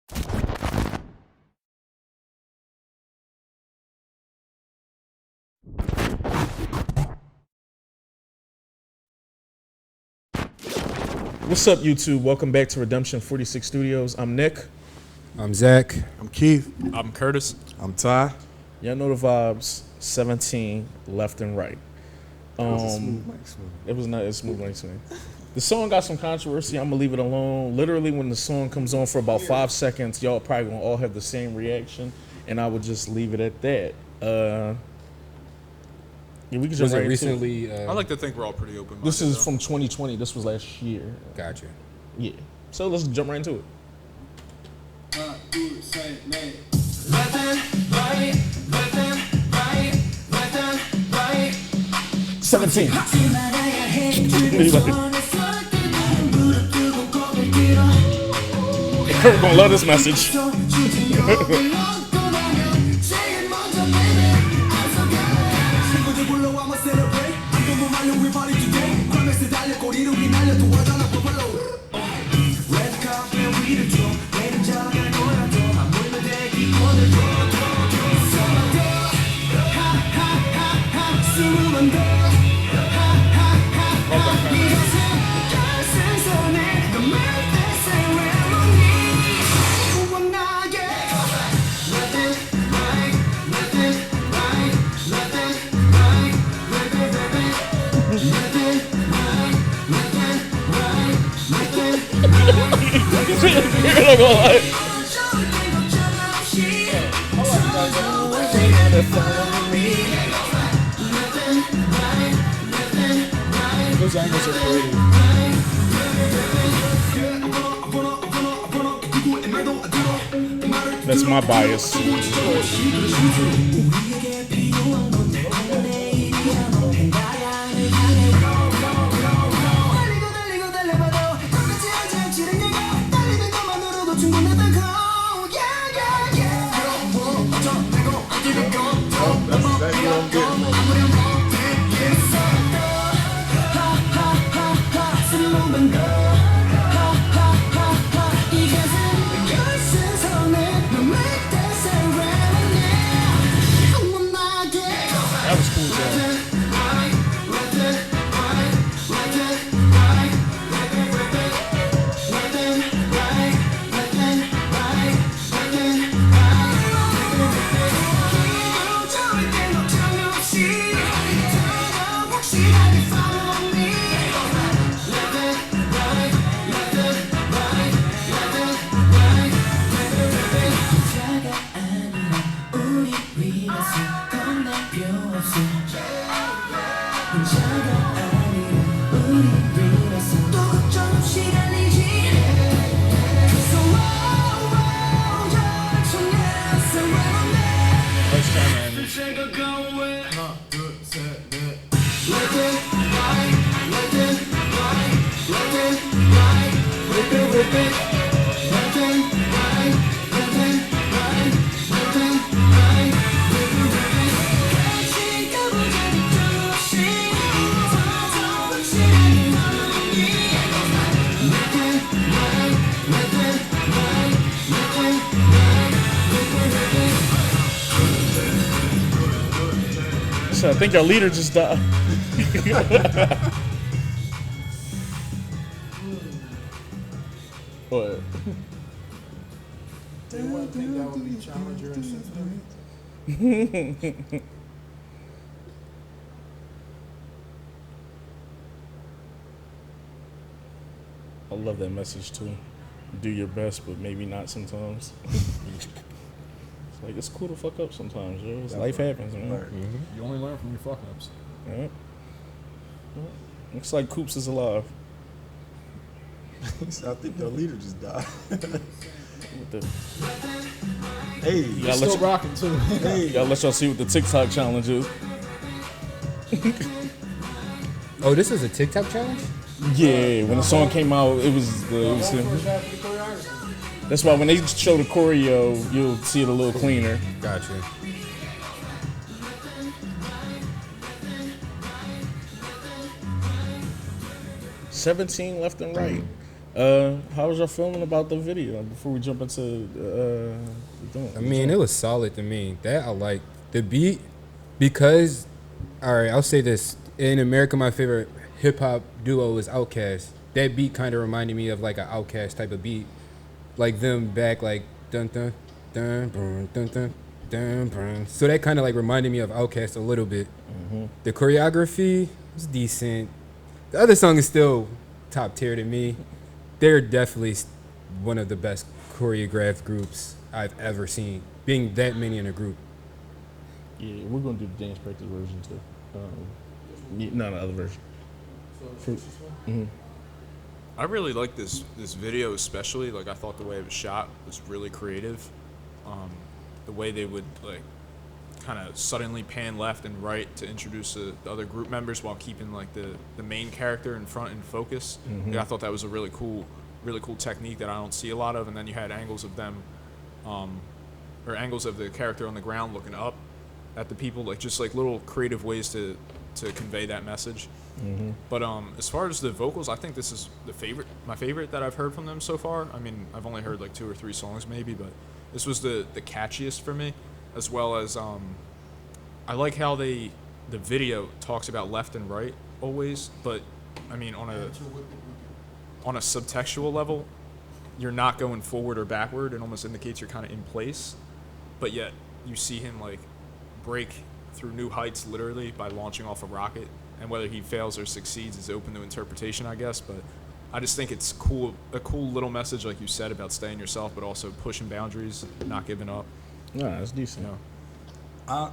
What's up, YouTube? Welcome back to Redemption 46 Studios. I'm Nick. I'm Zach. I'm Keith. I'm Curtis. I'm Ty. Y'all know the vibes. 17 left and right. It was smooth. It was not as smooth like swing. The song got some controversy. I'm gonna leave it alone. Literally, when the song comes on for about 5 seconds, y'all probably gonna all have the same reaction, and I would just leave it at that. Yeah, we can Was jump it right recently? I like to think we're all pretty open. This is from 2020. This was last year. Gotcha. Yeah. So let's jump right into it. 17. Kurt gonna love this message. Those angles are pretty. That's my bias. That was cool, though. Nice camera angles. So I think our leader just died. What? Do you want to think that would be Challenger and Symphony? I love that message too. Do your best, but maybe not sometimes. It's like it's cool to fuck up sometimes, yo. Life happens, man. Right. You only learn from your fuck ups. Yeah. Looks like Coops is alive. So I think the leader just died. With the, Hey, you gotta let Still rocking too. you gotta let y'all see what the TikTok challenge is. Oh, this is a TikTok challenge? Yeah, when the song came out, it was him. That's why when they show the choreo, you'll see it a little cleaner. Gotcha. $17 left and right. How was y'all feeling about the video before we jump into the I mean, it was solid to me. That I like the beat because, all right, I'll say this: in America, my favorite hip hop duo is Outkast. That beat kind of reminded me of like an Outkast type of beat, like them back like dun dun dun dun dun dun dun dun. So that kind of like reminded me of Outkast a little bit. The choreography was decent. The other song is still top tier to me. They're definitely one of the best choreographed groups I've ever seen. Being that many in a group. Yeah, we're gonna do the dance practice version too. No, the other version. I really like this video especially. Like I thought the way it was shot was really creative. The way they would like kind of suddenly pan left and right to introduce the other group members while keeping like the main character in front in focus. Yeah, I thought that was a really cool technique that I don't see a lot of. And then you had angles of them, or angles of the character on the ground looking up at the people, like just like little creative ways to convey that message. But as far as the vocals, I think this is my favorite that I've heard from them so far. I mean, I've only heard like 2 or 3 songs maybe, but this was the catchiest for me, as well as I like how the video talks about left and right always, but I mean on a subtextual level, you're not going forward or backward. It almost indicates you're kind of in place, but yet you see him like break through new heights literally by launching off a rocket, and whether he fails or succeeds is open to interpretation, I guess. But I just think it's a cool little message, like you said, about staying yourself, but also pushing boundaries, not giving up. Nah, it's decent. You know?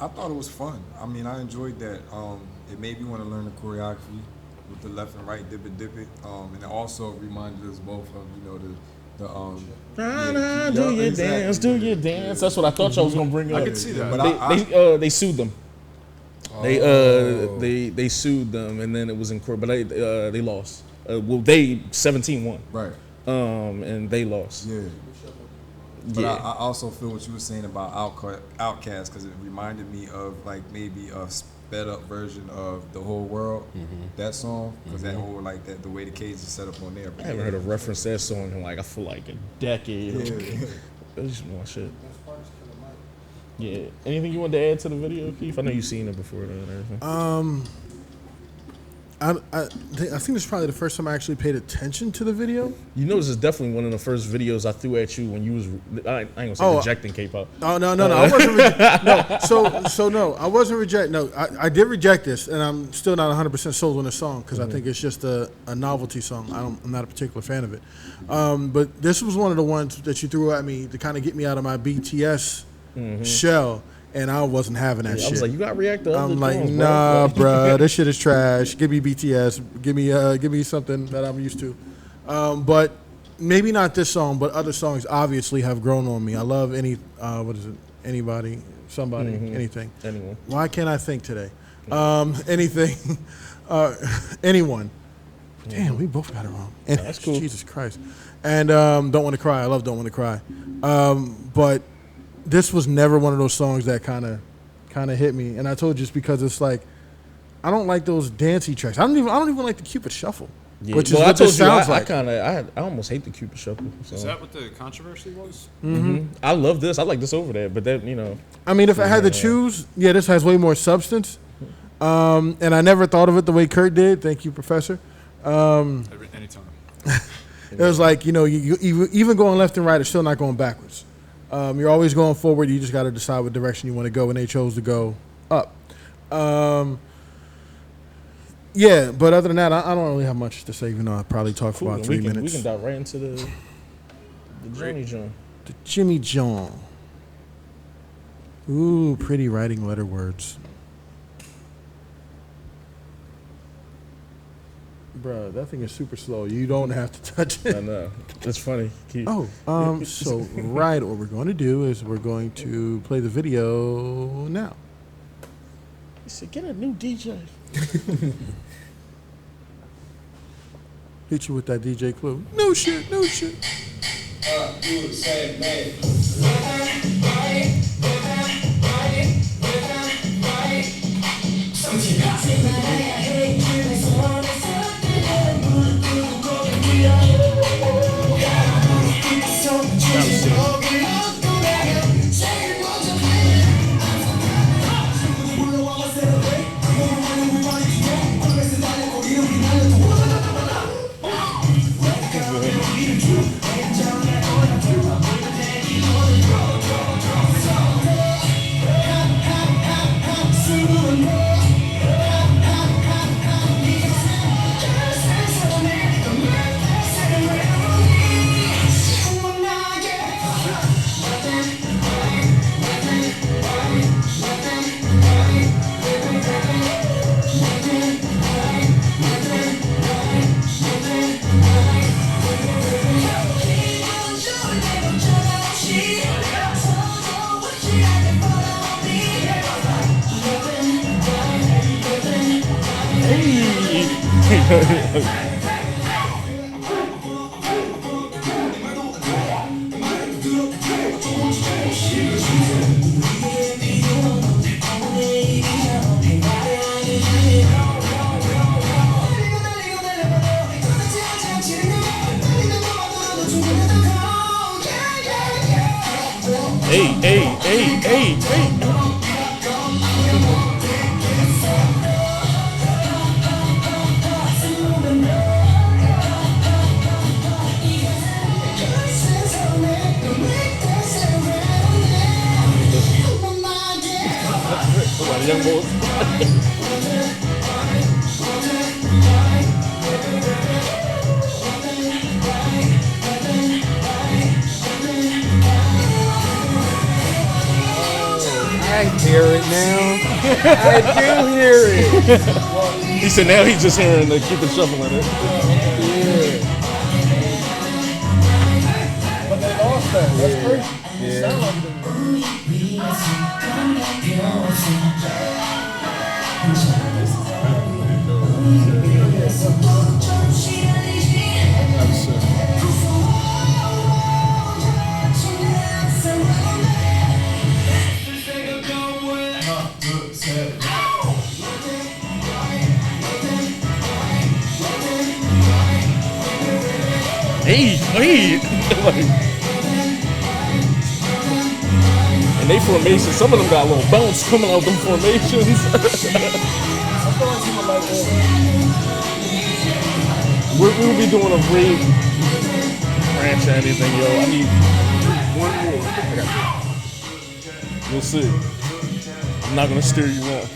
I thought it was fun. I mean, I enjoyed that. It made me want to learn the choreography with the left and right dip it. And it also reminded us both of, Do your dance. That's what I thought y'all was gonna bring up. I could see that. But They sued them. They sued them, and then it was in court, but they lost. They 17 won. Right. And they lost. Yeah. But Yeah. I also feel what you were saying about Outkast, because it reminded me of like maybe a sped up version of The Whole World, that song, because that whole like that the way the cage is set up on there. I haven't heard a reference to that song in like I feel like a decade. Yeah. It's just more shit. Yeah. Anything you want to add to the video, Keith? I know you've seen it before and everything. I think this is probably the first time I actually paid attention to the video. You know, this is definitely one of the first videos I threw at you when you was I ain't gonna say rejecting K-pop. Oh no, I wasn't. No, I wasn't rejecting. No, I did reject this, and I'm still not 100% sold on the song because I think it's just a novelty song. I'm not a particular fan of it. But this was one of the ones that you threw at me to kind of get me out of my BTS shell. And I wasn't having that shit. I was like, you got to react to other I'm like, songs, nah, bruh, this shit is trash. Give me BTS. Give me something that I'm used to. But maybe not this song, but other songs obviously have grown on me. I love anybody, somebody, anything. Anyone. Why can't I think today? Anything, anyone. Damn, we both got it wrong. And that's cool. Jesus Christ. And Don't Want to Cry. I love Don't Want to Cry. But this was never one of those songs that kind of hit me, and I told you it's because it's like I don't like those dancey tracks. I don't even like the Cupid Shuffle, which is what this sounds like. I almost hate the Cupid Shuffle. So. Is that what the controversy was? I love this. I like this over there, but that I mean, if I had to choose, this has way more substance. And I never thought of it the way Kurt did. Thank you, Professor. Anytime. It was like you even going left and right is still not going backwards. You're always going forward. You just got to decide what direction you want to go, and they chose to go up. Yeah, but other than that, I don't really have much to say, even though I probably talked for about 3 minutes. We can dive right into the Johnny John. The Jimmy John. Ooh, pretty writing letter words. Bruh, that thing is super slow. You don't have to touch it. I know. That's funny. Keith. So right, what we're going to do is we're going to play the video now. He said, get a new DJ. Hit you with that DJ clue. No shit. Do the same thing. Hey. Come on, young boys. I hear it now. I do hear it. He said now he's just hearing the keep it shuffling it. Yeah. But they lost that. That's crazy. Yeah. Sound like them. Hey. And they formations, some of them got a little bounce coming out them formations. We'll be doing a great ranch or anything, yo. I need one more. I got you. We'll see. I'm not gonna steer you wrong.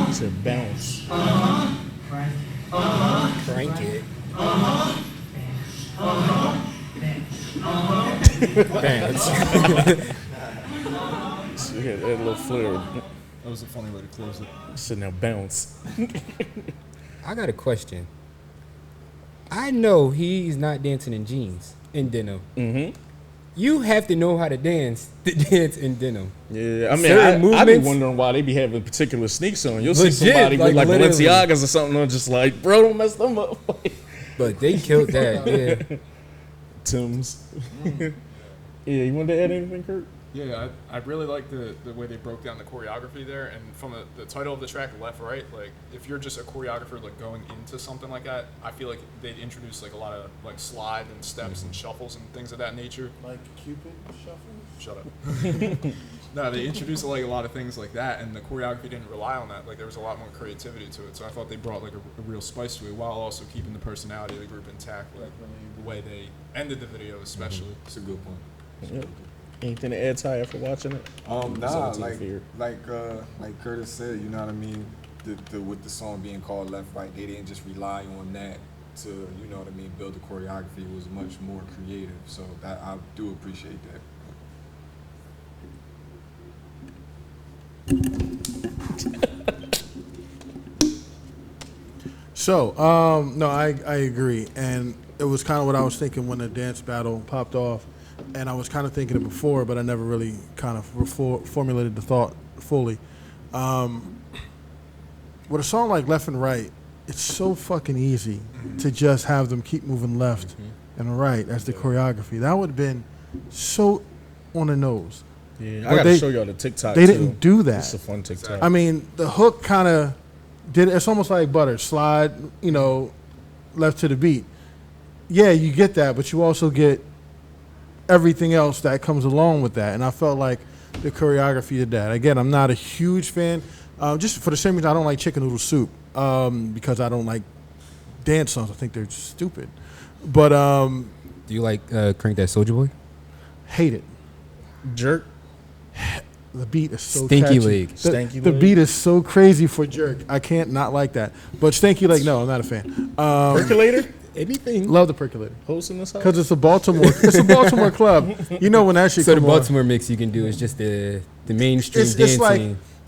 He said bounce. Crank it. Bounce. So he had that little flare. That was a funny way to close it. He said now bounce. I got a question. I know he's not dancing in jeans, in denim. Mm-hmm. You have to know how to dance in denim. Yeah, I mean, Certain I be movements- wondering why they be having particular sneaks on. You'll see Legit, somebody with like literally. Balenciagas or something on, just like, bro, don't mess them up. But they killed that, yeah. Tim's. Yeah, you wanted to add anything, Kurt? Yeah, I really like the way they broke down the choreography there, and from the title of the track, Left Right, like if you're just a choreographer like going into something like that, I feel like they'd introduce like a lot of like slide and steps and shuffles and things of that nature. Like Cupid shuffle? Shut up. No, they introduced like a lot of things like that, and the choreography didn't rely on that. Like there was a lot more creativity to it, so I thought they brought like a real spice to it while also keeping the personality of the group intact, like the way they ended the video especially. It's a good point. Yep. Anything to add, Ty, after watching it? Nah, Something to fear. like Curtis said, you know what I mean. With the song being called Left Right, they didn't just rely on that to, you know what I mean, build the choreography. It was much more creative. So that I do appreciate that. So, no, I agree. And it was kind of what I was thinking when the dance battle popped off. And I was kind of thinking it before, but I never really kind of formulated the thought fully. With a song like Left and Right, it's so fucking easy to just have them keep moving left and right as the choreography. That would have been so on the nose. Yeah, But I gotta they- show y'all the TikTok. They too. didn't do that. It's a fun TikTok. I mean, the hook kind of did. It's almost like butter. Slide, you know, left to the beat. Yeah, you get that, but you also get everything else that comes along with that. And I felt like the choreography did that. Again, I'm not a huge fan, just for the same reason I don't like Chicken Noodle Soup, because I don't like dance songs. I think they're stupid. But Do you like Crank That Soldier Boy? hate it. Jerk. The beat is so Stinky catchy. Leg. Stanky The Leg. beat is so crazy for Jerk. I can't not like that. But Stanky Leg, no, I'm not a fan. Percolator. Anything. Love the Percolator. Hosting this house. Because it's a Baltimore club. You know when that shit So the come on. Baltimore mix you can do is just the mainstream It's dancing. like,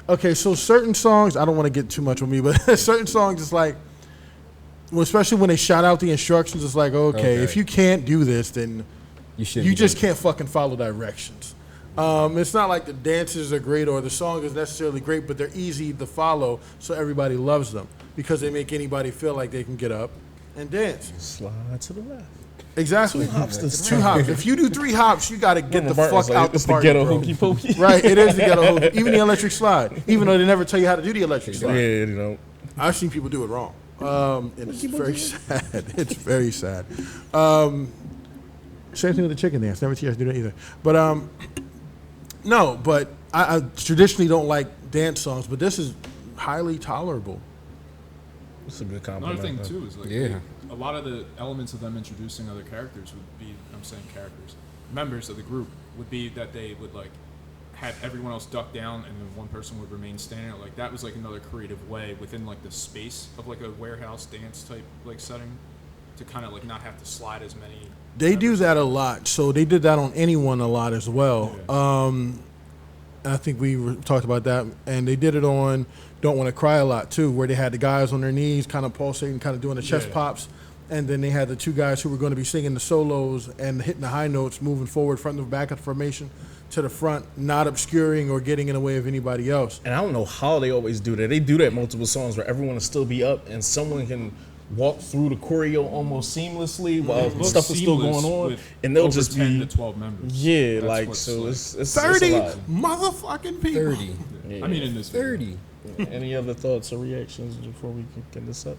okay, so certain songs, I don't want to get too much on me, but certain songs, it's like, well, especially when they shout out the instructions, it's like, okay, if you can't do this, then you should. you just can't fucking follow directions. It's not like the dances are great or the song is necessarily great, but they're easy to follow, so everybody loves them because they make anybody feel like they can get up and dance. Slide to the left. Exactly. 2 hops this Two hops. If you do 3 hops, you got to get the fuck out the It's party, the ghetto bro. hokey pokey. Right, it is the ghetto hokey. Even the electric slide. Even though they never tell you how to do the electric slide. Yeah, you know. I've seen people do it wrong. And it's very sad. It's very sad. Same thing with the chicken dance. Never teach us to do that either. But no, but I traditionally don't like dance songs, but this is highly tolerable. It's a good Another compliment. thing too is like Yeah. a lot of the elements of them introducing other characters would be, I'm saying characters, members of the group would be that they would like have everyone else duck down and then one person would remain standing. Like that was like another creative way within like the space of like a warehouse dance type like setting to kind of like not have to slide as many. They do that a lot. So they did that on Anyone a lot as well. I think we talked about that. And they did it on Don't Want to Cry a lot too, where they had the guys on their knees kind of pulsating, kind of doing the chest pops. And then they had the 2 guys who were going to be singing the solos and hitting the high notes, moving forward, front and back of the formation to the front, not obscuring or getting in the way of anybody else. And I don't know how they always do that. They do that multiple songs where everyone will still be up and someone can walk through the choreo almost seamlessly while Looks stuff is still seamless going on, with and they'll over just 10 be to 12 members. yeah, That's like what's so like- it's 30 a lot. motherfucking people. 30. Yeah. I mean, in this video. 30. Any other thoughts or reactions before we can get this up?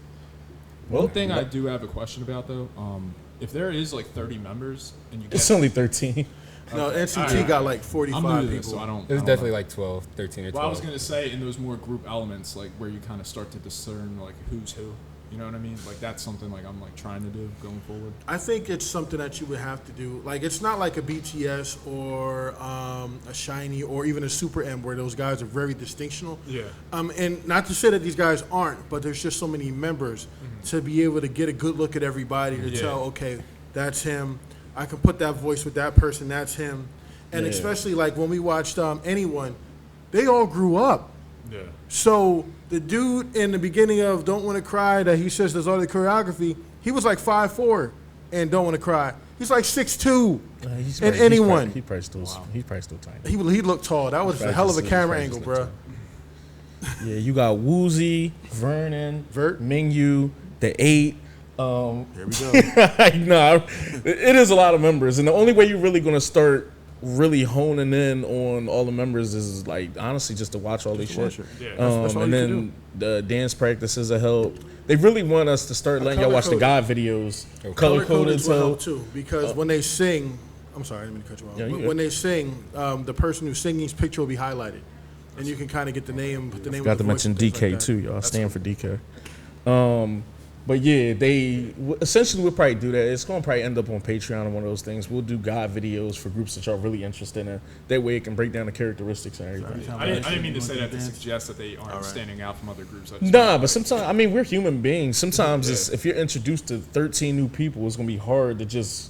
One thing I do have a question about though, if there is like 30 members and you get It's only 13. No, NCT Alright. got like I'm 45 new to people. this, so I don't. It was I don't definitely know. like 12, 13 or 12. Well, I was gonna say in those more group elements, like where you kind of start to discern like who's who. You know what I mean? Like that's something like I'm like trying to do going forward. I think it's something that you would have to do. Like, it's not like a BTS or a Shiny or even a Super M where those guys are very distinctional. Yeah. And not to say that these guys aren't, but there's just so many members to be able to get a good look at everybody to tell, okay, that's him. I can put that voice with that person. That's him. And Yeah. especially like when we watched Anyone, they all grew up. Yeah. So the dude in the beginning of Don't Want to Cry that he says does all the choreography, he was like 5'4" and Don't Want to Cry. He's like 6'2". And Anyone. He probably still tiny. He looked tall. That was a hell of a camera angle, bro. Yeah, you got Woozy, Vernon, Mingyu, the 8. Here we go. No, it is a lot of members, and the only way you're really gonna start really honing in on all the members is like honestly just to watch all these shit. Yeah. That's all And you then can the dance practices will help. They really want us to start letting y'all watch the God videos, color coded. will So help too, because when they sing, I'm sorry, I didn't mean to cut you off. Yeah, you But good. when they sing, the person who's singing's picture will be highlighted, and you can kind of get the name. Put the name. got of to the voice mention and things DK like that. too, y'all. That's Stand cool. for DK. But yeah, they essentially we'll probably do that. It's gonna probably end up on Patreon or one of those things. We'll do God videos for groups that y'all really interested in. That way, it can break down the characteristics and everything. I didn't mean to say that to suggest that they aren't standing out from other groups. I just Nah, but sometimes I mean we're human beings. Sometimes it's, if you're introduced to 13 new people, it's gonna be hard to just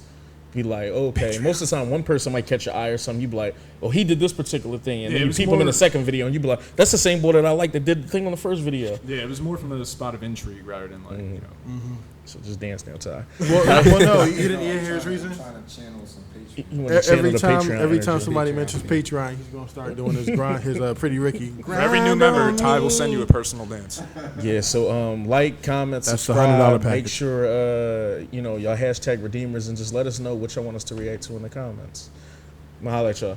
be like, okay. Most of the time, one person might catch your eye or something. You be like, oh, he did this particular thing, and Yeah, then it you was peep him in more- the second video, and you be like, that's the same boy that I like that did the thing on the first video. Yeah, it was more from a spot of intrigue rather than like you know. So just dance now, Ty. Well, no, you didn't hear his reason. Trying to channel some Patreon. You wanna channel Every the time, Patreon every time energy. somebody mentions Patreon, he's gonna start doing his grind, his Pretty Ricky. For every new member, Ty will send you a personal dance. Yeah, so like, comment, That's the $100 subscribe. package. Make sure y'all hashtag redeemers and just let us know what y'all want us to react to in the comments. I'll holler at y'all.